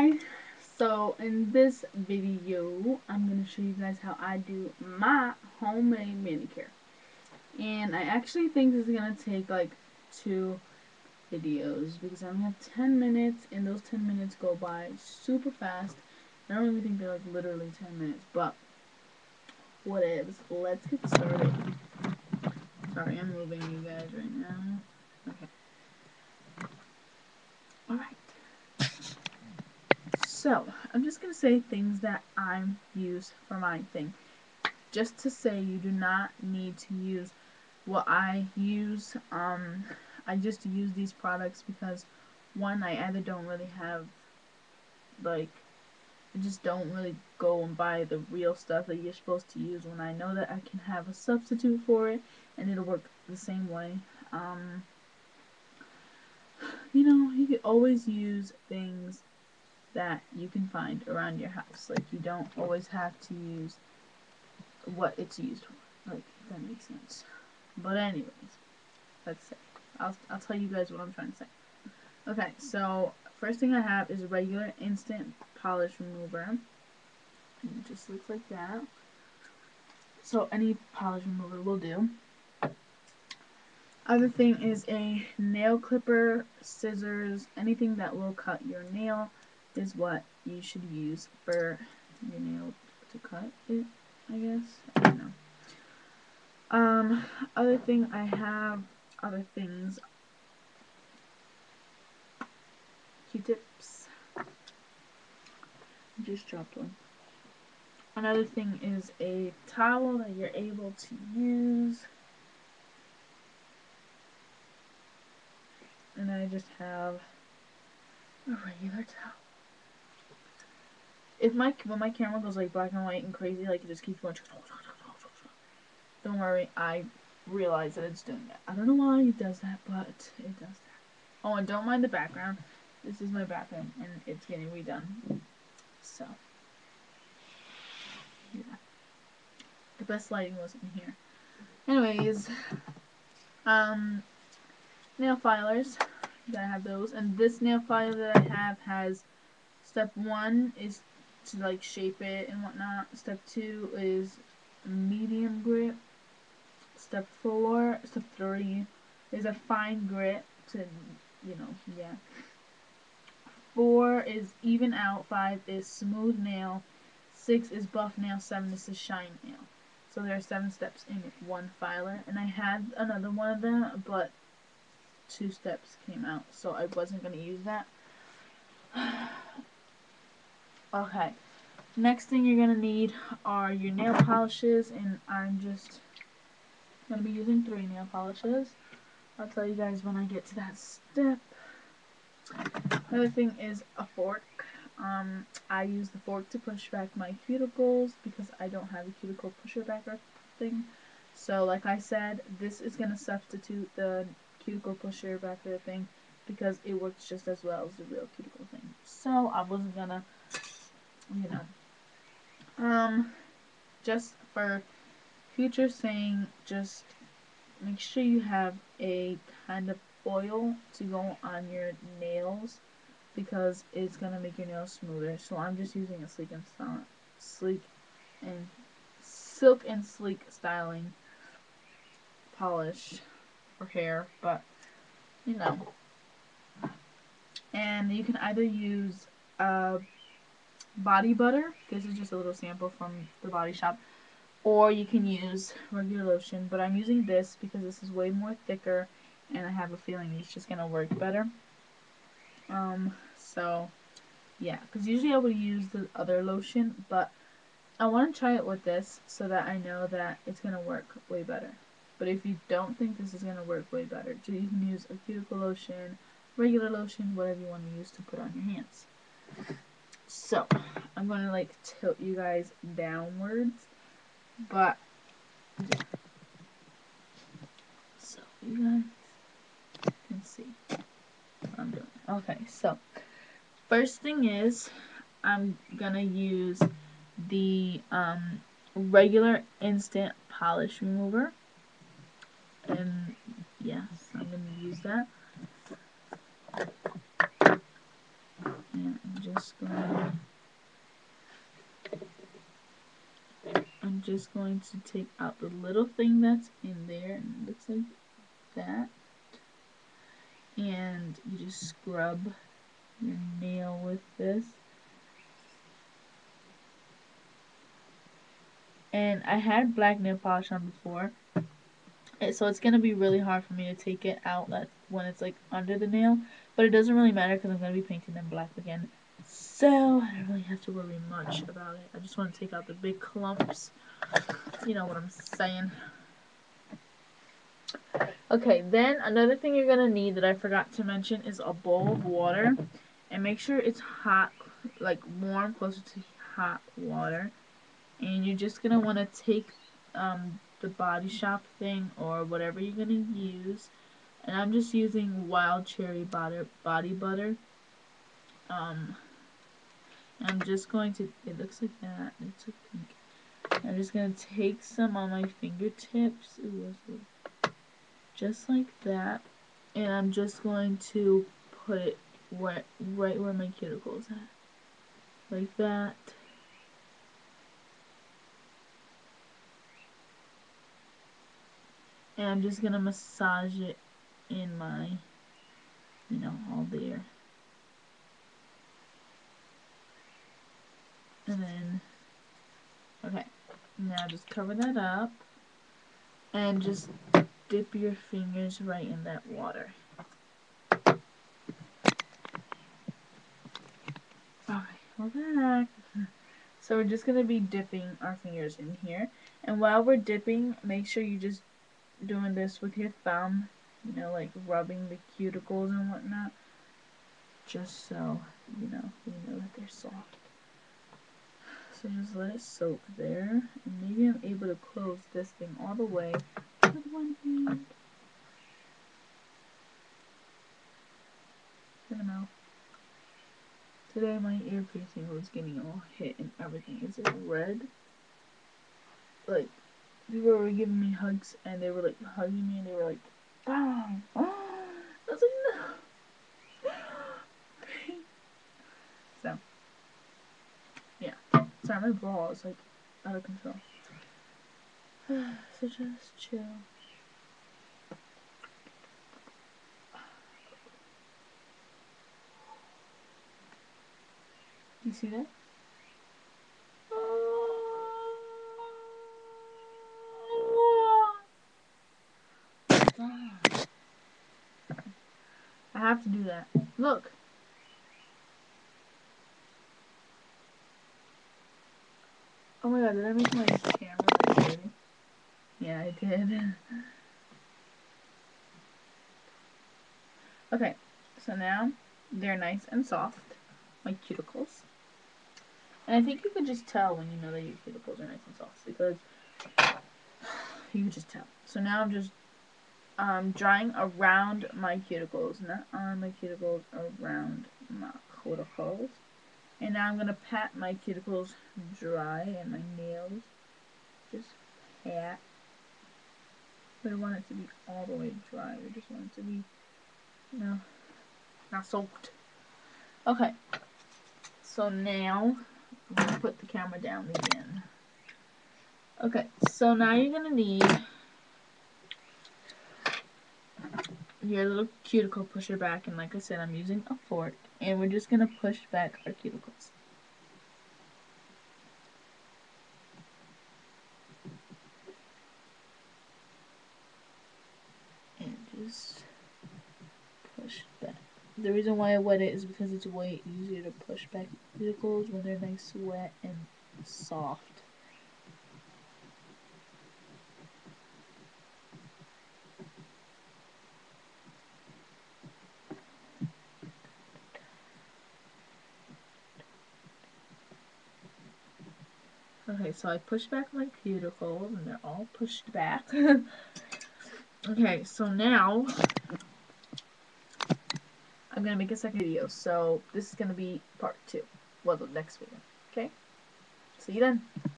Hi, so in this video, I'm going to show you guys how I do my homemade manicure. And I actually think this is going to take like 2 videos because I only have 10 minutes and those 10 minutes go by super fast. I don't even think they're like literally 10 minutes, but whatevs. Let's get started. Sorry, I'm moving you guys right now. Okay. Alright. So, I'm just going to say things that I use for my thing. Just to say you do not need to use what I use. I just use these products because, one, I either don't really have, like, I just don't really go and buy the real stuff that you're supposed to use when I know that I can have a substitute for it and it'll work the same way. You can always use things that you can find around your house. Like, you don't always have to use what it's used for. Like, if that makes sense. But anyways, let's say. I'll tell you guys what I'm trying to say. Okay, so first thing I have is a regular instant polish remover. And it just looks like that. So any polish remover will do. Other thing is a nail clipper, scissors, anything that will cut your nail is what you should use for your nail to cut it, I guess. I don't know. Other thing I have, other things, Q-tips. Just dropped one. Another thing is a towel that you're able to use. And I just have a regular towel. When my camera goes like black and white and crazy, like it just keeps going. Don't worry, I realize that it's doing that. I don't know why it does that, but it does that. Oh, and don't mind the background. This is my bathroom, and it's getting redone. So, yeah. The best lighting was in here. Anyways, nail filers. I have those, and this nail filer that I have has step 1 is to like shape it and whatnot. Step 2 is medium grit. Step 3 is a fine grit to, yeah. 4 is even out. 5 is smooth nail. 6 is buff nail. 7 is a shine nail. So there are 7 steps in one filer, and I had another one of them, but 2 steps came out, so I wasn't going to use that. Okay, next thing you're going to need are your nail polishes, and I'm just going to be using 3 nail polishes. I'll tell you guys when I get to that step. Another thing is a fork. I use the fork to push back my cuticles because I don't have a cuticle pusher backer thing. So like I said, this is going to substitute the cuticle pusher backer thing because it works just as well as the real cuticle thing. So I wasn't gonna, just for future saying, just make sure you have a kind of oil to go on your nails because it's gonna make your nails smoother. So I'm just using a silk and sleek styling polish for hair, but and you can either use body butter. This is just a little sample from the Body Shop, or you can use regular lotion, but I'm using this because this is way more thicker and I have a feeling it's just gonna work better. So yeah, because usually I would use the other lotion, but I want to try it with this so that I know that it's gonna work way better. But if you don't think this is gonna work way better, you can use a cuticle lotion, regular lotion, whatever you want to use to put on your hands. So I'm gonna like tilt you guys downwards, but so you guys can see what I'm doing. Okay, so first thing is I'm gonna use the regular instant polish remover, and yes, I'm gonna use that, and I'm just going just going to take out the little thing that's in there, and it looks like that. And you just scrub your nail with this. And I had black nail polish on before, so it's going to be really hard for me to take it out when it's like under the nail, but it doesn't really matter because I'm going to be painting them black again, so I don't really have to worry much about it. I just want to take out the big clumps, you know what I'm saying. Okay, then another thing you're going to need that I forgot to mention is a bowl of water, and make sure it's hot, like warm, closer to hot water. And you're just going to want to take the Body Shop thing or whatever you're going to use. And I'm just using wild cherry body butter. I'm just going to, it looks like that. It's a pink. I'm just going to take some on my fingertips. Ooh, just like that. And I'm just going to put it right where my cuticle's at. Like that. And I'm just going to massage it in my, you know, all there. And then, okay, now just cover that up. And just dip your fingers right in that water. Alright, we're back. So we're just going to be dipping our fingers in here. And while we're dipping, make sure you're just doing this with your thumb. You know, like rubbing the cuticles and whatnot. Just so, you know that they're soft. So just let it soak there. And maybe I'm able to close this thing all the way with one hand. I don't know. Today my ear piercing was getting all hit and everything. Is it red? Like, people were giving me hugs and they were like hugging me and they were like, bang! I was like, no! So, yeah. Sorry, my bra is like out of control. So just chill. You see that? I have to do that. Look. Oh my god, did I make my camera like dirty? Yeah, I did. Okay, so now they're nice and soft, my cuticles. And I think you could just tell when you know that your cuticles are nice and soft because you can just tell. So now I'm just drying around my cuticles, not on my cuticles, around my cuticles. And now I'm going to pat my cuticles dry and my nails. Just pat. We don't want it to be all the way dry. We just want it to be, you know, not soaked. Okay. So now, I'm going to put the camera down again. Okay, so now you're going to need your little cuticle pusher back. And like I said, I'm using a fork. And we're just going to push back our cuticles. And just push back. The reason why I wet it is because it's way easier to push back cuticles when they're nice, wet, and soft. Okay, so I pushed back my cuticles and they're all pushed back. Okay, so now I'm gonna make a second video. So this is gonna be part 2. Well, the next video. Okay? See you then.